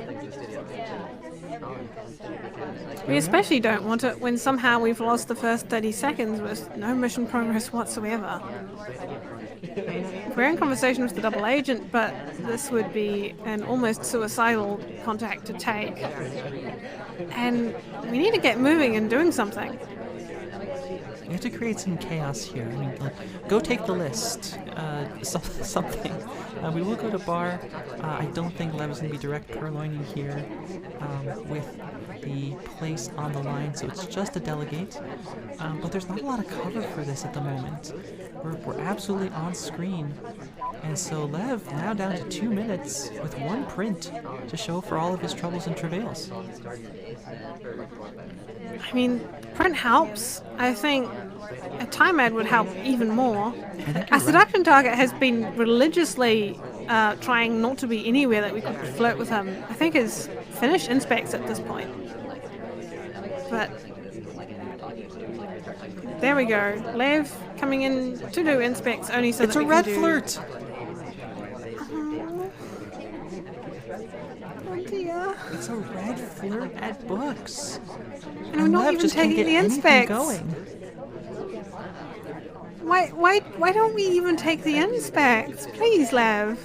We especially don't want it when somehow we've lost the first 30 seconds with no mission progress whatsoever. We're in conversation with the double agent, but this would be an almost suicidal contact to take. And we need to get moving and doing something. We have to create some chaos here. I mean, like, go take the list. Something. We will go to bar. I don't think Lev is going to be direct purloining here with the place on the line, so it's just a delegate. But there's not a lot of cover for this at the moment. We're absolutely on screen. And so Lev now down to 2 minutes with 1 print to show for all of his troubles and travails. I mean, print helps. I think a time ad would help even more. A seduction target has been religiously trying not to be anywhere that we could flirt with him. I think his finished inspects at this point. But there we go. Lev coming in to do inspects only so it's that a we red can do... flirt. Oh dear. It's a red flirt at books. And we're not Lev even just can't taking get the anything inspects. going. Why don't we even take the inspects? Please, Lev.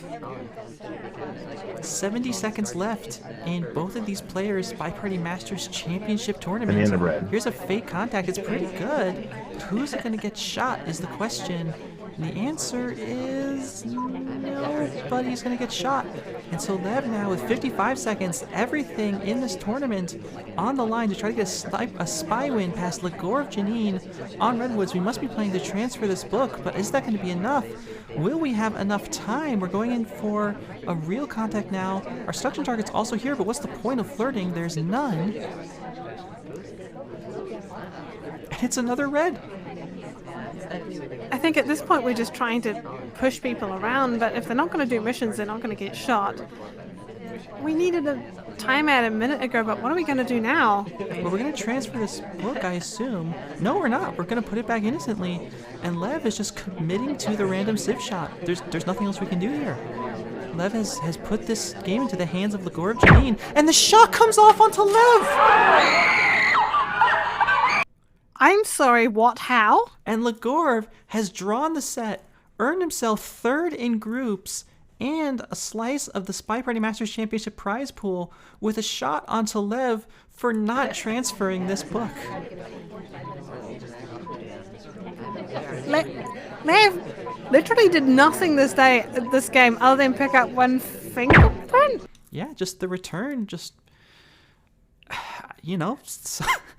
70 seconds left in both of these players' SpyParty Masters Championship tournament. And the red. Here's a fake contact. It's pretty good. Who's it going to get shot is the question. And the answer is nobody's going to get shot. And so Lev now with 55 seconds, everything in this tournament on the line to try to get a spy win past Legorve Genine on Redwoods. We must be playing to transfer this book, but is that going to be enough? Will we have enough time? We're going in for a real contact now. Our seduction target's also here, but what's the point of flirting? There's none. And it's another red. I think at this point we're just trying to push people around, but if they're not going to do missions, they're not going to get shot. We needed a time ad a minute ago, but what are we going to do now? Well, we're going to transfer this book, I assume. No, we're not. We're going to put it back innocently. And Lev is just committing to the random civ shot. There's nothing else we can do here. Lev has put this game into the hands of Legorve Genine, and the shot comes off onto Lev! I'm sorry, what? How? And Legorve has drawn the set, earned himself third in groups, and a slice of the SpyParty Masters Championship prize pool with a shot onto Lev for not transferring this book. Lev literally did nothing this game other than pick up 1 fingerprint. Yeah, just the return, just... You know,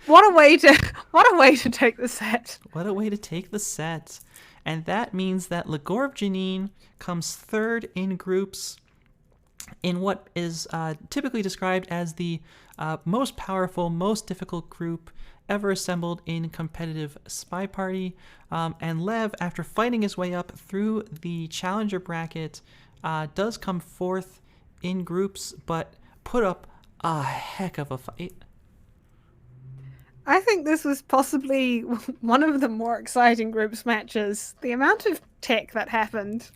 what a way to take the set. What a way to take the set. And that means that Legorve Genine comes third in groups in what is typically described as the most powerful, most difficult group ever assembled in competitive SpyParty. And Lev, after fighting his way up through the challenger bracket, does come fourth in groups, but put up a heck of a fight. I think this was possibly one of the more exciting groups matches. The amount of tech that happened.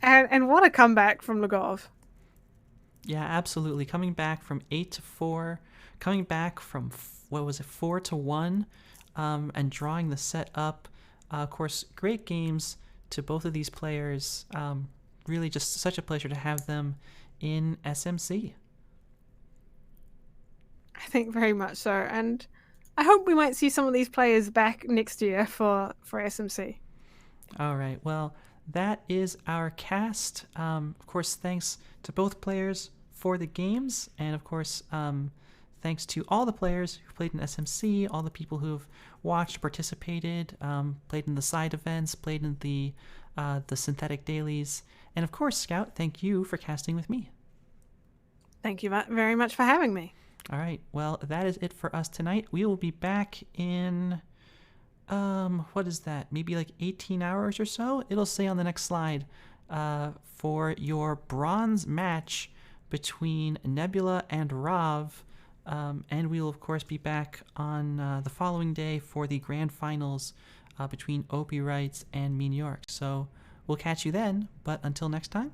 And what a comeback from Legorve. Yeah, absolutely. Coming back from 8-4, coming back from, 4-1, and drawing the set up. Of course, great games to both of these players. Really just such a pleasure to have them in SMC. I think very much so, and I hope we might see some of these players back next year for SMC. All right, well, that is our cast. Of course, thanks to both players for the games, and of course, thanks to all the players who played in SMC, all the people who've watched, participated, played in the side events, played in the synthetic dailies, and of course, Scout, thank you for casting with me. Thank you very much for having me. All right, well, that is it for us tonight. We will be back in, what is that? Maybe like 18 hours or so? It'll say on the next slide for your bronze match between Nebula and Rav. And we will, of course, be back on the following day for the grand finals between Opie Wrights and Mean York. So we'll catch you then, but until next time,